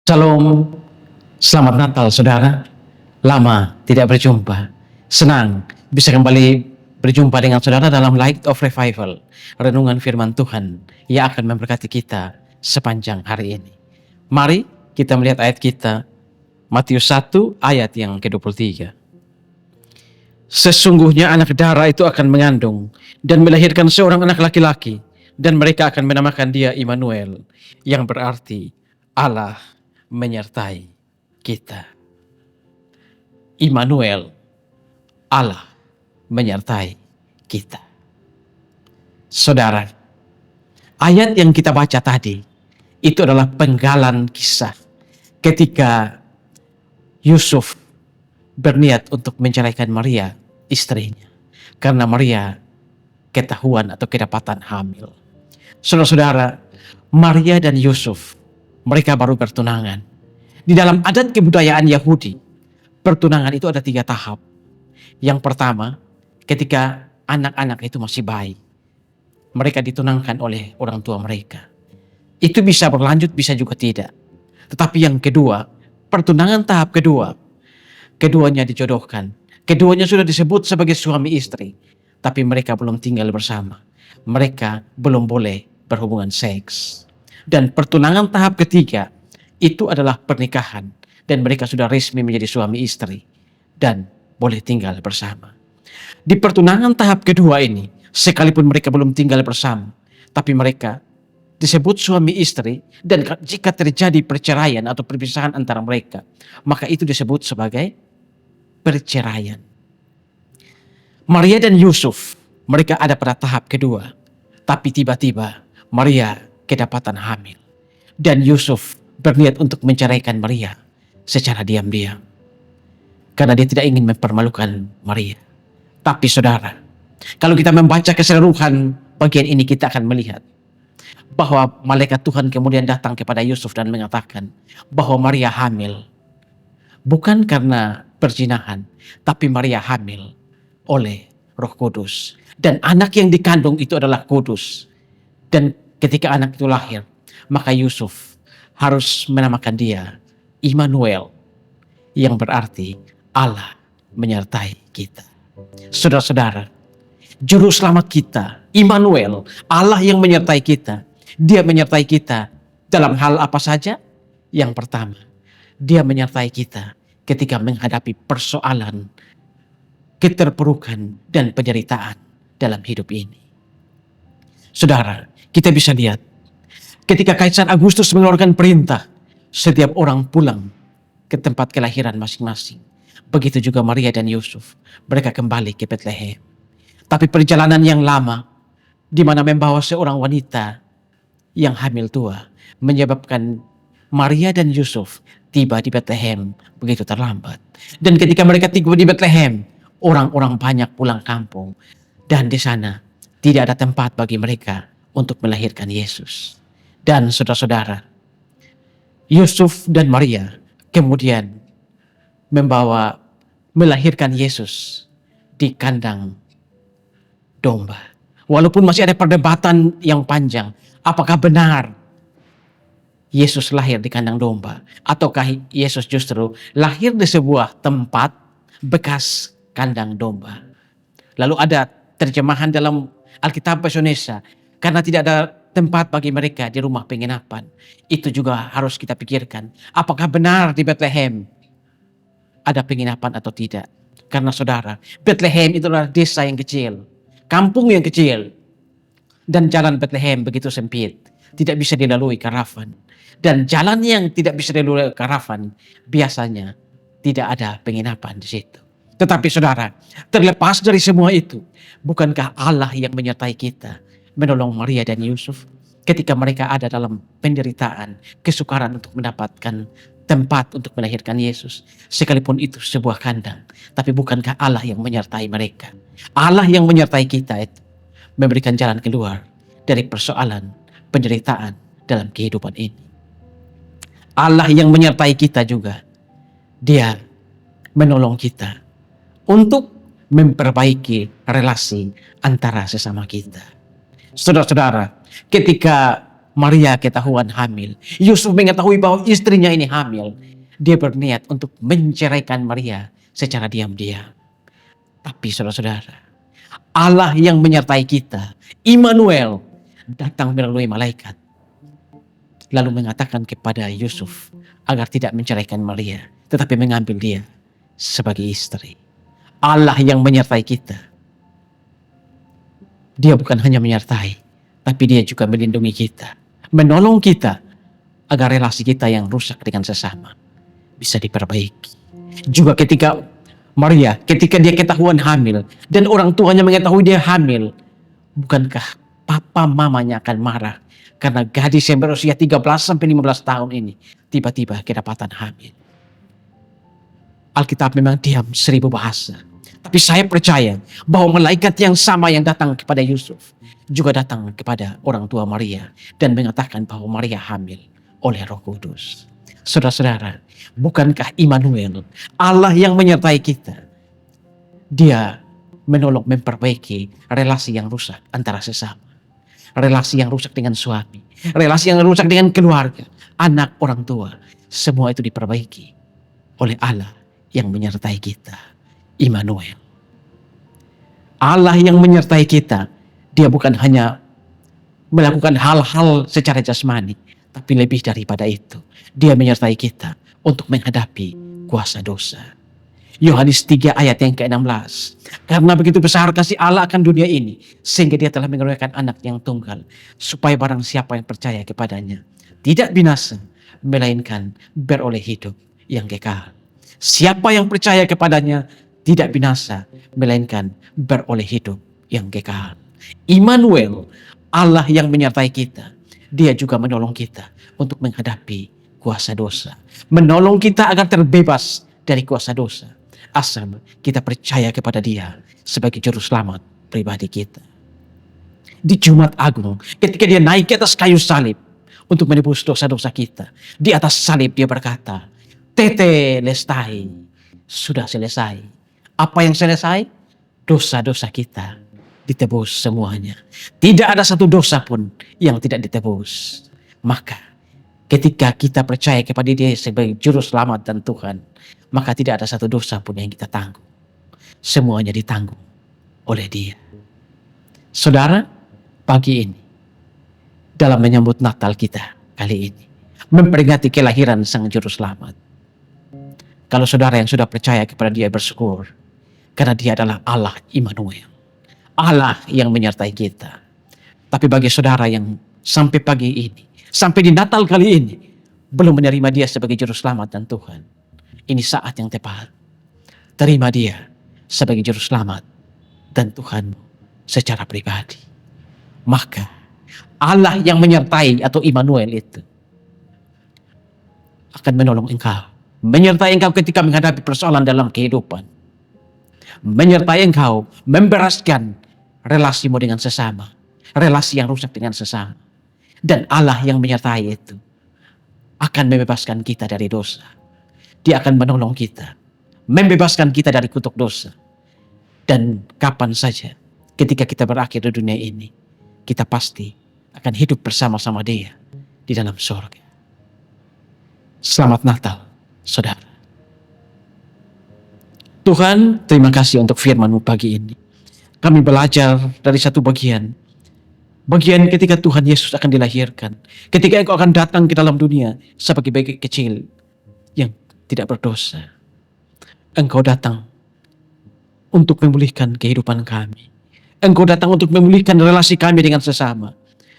Shalom, selamat Natal saudara. Lama tidak berjumpa. Senang bisa kembali berjumpa dengan saudara dalam Light of Revival, renungan firman Tuhan yang akan memberkati kita sepanjang hari ini. Mari kita melihat ayat kita, Matius 1 ayat yang ke-23. Sesungguhnya anak darah itu akan mengandung dan melahirkan seorang anak laki-laki, dan mereka akan menamakan dia Immanuel, yang berarti Allah menyertai kita. Immanuel, Allah menyertai kita. Saudara, ayat yang kita baca tadi itu adalah penggalan kisah ketika Yusuf berniat untuk menceraikan Maria, istrinya, karena Maria ketahuan atau kedapatan hamil. Saudara-saudara, Maria dan Yusuf, mereka baru bertunangan. Di dalam adat kebudayaan Yahudi, pertunangan itu ada 3 tahap. Yang pertama, ketika anak-anak itu masih bayi, mereka ditunangkan oleh orang tua mereka. Itu bisa berlanjut, bisa juga tidak. Tetapi yang kedua, pertunangan tahap kedua, keduanya dijodohkan. Keduanya sudah disebut sebagai suami istri, tapi mereka belum tinggal bersama. Mereka belum boleh berhubungan seks. Dan pertunangan tahap ketiga itu adalah pernikahan, dan mereka sudah resmi menjadi suami istri dan boleh tinggal bersama. Di pertunangan tahap kedua ini, sekalipun mereka belum tinggal bersama, tapi mereka disebut suami istri, dan jika terjadi perceraian atau perpisahan antara mereka, maka itu disebut sebagai perceraian. Maria dan Yusuf, mereka ada pada tahap kedua, tapi tiba-tiba Maria kedapatan hamil, dan Yusuf berniat untuk menceraikan Maria secara diam-diam karena dia tidak ingin mempermalukan Maria. Tapi saudara, kalau kita membaca keseluruhan bagian ini, kita akan melihat bahwa malaikat Tuhan kemudian datang kepada Yusuf dan mengatakan bahwa Maria hamil bukan karena perzinahan, tapi Maria hamil oleh Roh Kudus, dan anak yang dikandung itu adalah kudus. Dan ketika anak itu lahir, maka Yusuf harus menamakan dia Immanuel, yang berarti Allah menyertai kita. Saudara-saudara, juru selamat kita, Immanuel, Allah yang menyertai kita. Dia menyertai kita dalam hal apa saja? Yang pertama, dia menyertai kita ketika menghadapi persoalan, keterpurukan, dan penderitaan dalam hidup ini. Saudara, kita bisa lihat ketika Kaisar Agustus mengeluarkan perintah, setiap orang pulang ke tempat kelahiran masing-masing. Begitu juga Maria dan Yusuf, mereka kembali ke Bethlehem. Tapi perjalanan yang lama, di mana membawa seorang wanita yang hamil tua, menyebabkan Maria dan Yusuf tiba di Bethlehem begitu terlambat. Dan ketika mereka tiba di Bethlehem, orang-orang banyak pulang kampung, dan di sana tidak ada tempat bagi mereka untuk melahirkan Yesus. Dan saudara-saudara, Yusuf dan Maria kemudian melahirkan Yesus di kandang domba. Walaupun masih ada perdebatan yang panjang, apakah benar Yesus lahir di kandang domba, ataukah Yesus justru lahir di sebuah tempat bekas kandang domba. Lalu ada terjemahan dalam Alkitab Bahasa Indonesia, karena tidak ada tempat bagi mereka di rumah penginapan. Itu juga harus kita pikirkan. Apakah benar di Bethlehem ada penginapan atau tidak? Karena saudara, Bethlehem itu adalah desa yang kecil, kampung yang kecil, dan jalan Bethlehem begitu sempit, tidak bisa dilalui karavan. Dan jalan yang tidak bisa dilalui karavan, biasanya tidak ada penginapan di situ. Tetapi saudara, terlepas dari semua itu, bukankah Allah yang menyertai kita, menolong Maria dan Yusuf? ketika mereka ada dalam penderitaan, kesukaran untuk mendapatkan tempat untuk melahirkan Yesus. Sekalipun itu sebuah kandang. Tapi bukankah Allah yang menyertai mereka? Allah yang menyertai kita itu memberikan jalan keluar dari persoalan penderitaan dalam kehidupan ini. Allah yang menyertai kita juga. Dia menolong kita untuk memperbaiki relasi antara sesama kita. Saudara-saudara, ketika Maria ketahuan hamil, Yusuf mengetahui bahwa istrinya ini hamil, dia berniat untuk menceraikan Maria secara diam-diam. Tapi saudara-saudara, Allah yang menyertai kita, Immanuel, datang melalui malaikat, lalu mengatakan kepada Yusuf agar tidak menceraikan Maria, tetapi mengambil dia sebagai istri. Allah yang menyertai kita. Dia bukan hanya menyertai, tapi dia juga melindungi kita, menolong kita agar relasi kita yang rusak dengan sesama bisa diperbaiki. Juga ketika Maria, ketika dia ketahuan hamil dan orang tuanya mengetahui dia hamil, bukankah papa mamanya akan marah karena gadis yang berusia 13-15 tahun ini tiba-tiba kedapatan hamil? Alkitab memang diam 1000 bahasa. Tapi saya percaya bahwa malaikat yang sama yang datang kepada Yusuf juga datang kepada orang tua Maria dan mengatakan bahwa Maria hamil oleh Roh Kudus. Saudara-saudara, bukankah Immanuel, Allah yang menyertai kita, dia menolong memperbaiki relasi yang rusak antara sesama, relasi yang rusak dengan suami, relasi yang rusak dengan keluarga, anak, orang tua, semua itu diperbaiki oleh Allah yang menyertai kita, Immanuel. Allah yang menyertai kita, dia bukan hanya melakukan hal-hal secara jasmani, tapi lebih daripada itu, dia menyertai kita untuk menghadapi kuasa dosa. Yohanes 3 ayat yang ke-16. Karena begitu besar kasih Allah akan dunia ini, sehingga dia telah mengaruniakan anak yang tunggal, supaya barang siapa yang percaya kepadanya tidak binasa, melainkan beroleh hidup yang kekal. Siapa yang percaya kepadanya tidak binasa, melainkan beroleh hidup yang kekal. Immanuel, Allah yang menyertai kita, dia juga menolong kita untuk menghadapi kuasa dosa, menolong kita agar terbebas dari kuasa dosa, asal kita percaya kepada dia sebagai juru selamat pribadi kita. Di Jumat Agung, ketika dia naik ke atas kayu salib untuk menebus dosa-dosa kita, di atas salib dia berkata, Tetelestai, sudah selesai. Apa yang selesai? Dosa-dosa kita ditebus semuanya. Tidak ada satu dosa pun yang tidak ditebus. Maka ketika kita percaya kepada dia sebagai juru selamat dan Tuhan, maka tidak ada satu dosa pun yang kita tanggung. Semuanya ditanggung oleh dia. Saudara, pagi ini, dalam menyambut Natal kita kali ini, memperingati kelahiran sang juru selamat, kalau saudara yang sudah percaya kepada dia bersyukur, karena dia adalah Allah Immanuel, Allah yang menyertai kita. Tapi bagi saudara yang sampai pagi ini, sampai di Natal kali ini, belum menerima dia sebagai juru selamat dan Tuhan, ini saat yang tepat. Terima dia sebagai juru selamat dan Tuhanmu secara pribadi. Maka Allah yang menyertai atau Immanuel itu akan menolong engkau, menyertai engkau ketika menghadapi persoalan dalam kehidupan, menyertai engkau, membereskan relasimu dengan sesama, relasi yang rusak dengan sesama. Dan Allah yang menyertai itu akan membebaskan kita dari dosa. Dia akan menolong kita, membebaskan kita dari kutuk dosa. Dan kapan saja ketika kita berakhir di dunia ini, kita pasti akan hidup bersama-sama dia di dalam surga. Selamat Natal, saudara. Tuhan, terima kasih untuk firman-Mu pagi ini. Kami belajar dari satu bagian ketika Tuhan Yesus akan dilahirkan, ketika Engkau akan datang ke dalam dunia sebagai bayi kecil yang tidak berdosa. Engkau datang untuk memulihkan kehidupan kami. Engkau datang untuk memulihkan relasi kami dengan sesama.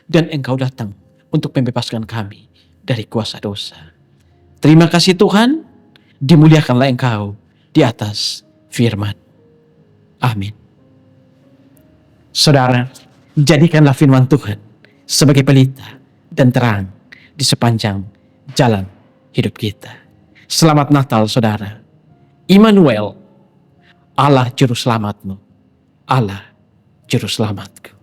Dan Engkau datang untuk membebaskan kami dari kuasa dosa. Terima kasih Tuhan, dimuliakanlah Engkau di atas firman. Amin. Saudara, jadikanlah firman Tuhan sebagai pelita dan terang di sepanjang jalan hidup kita. Selamat Natal saudara. Immanuel, Allah Juru Selamatmu, Allah Juru Selamatku.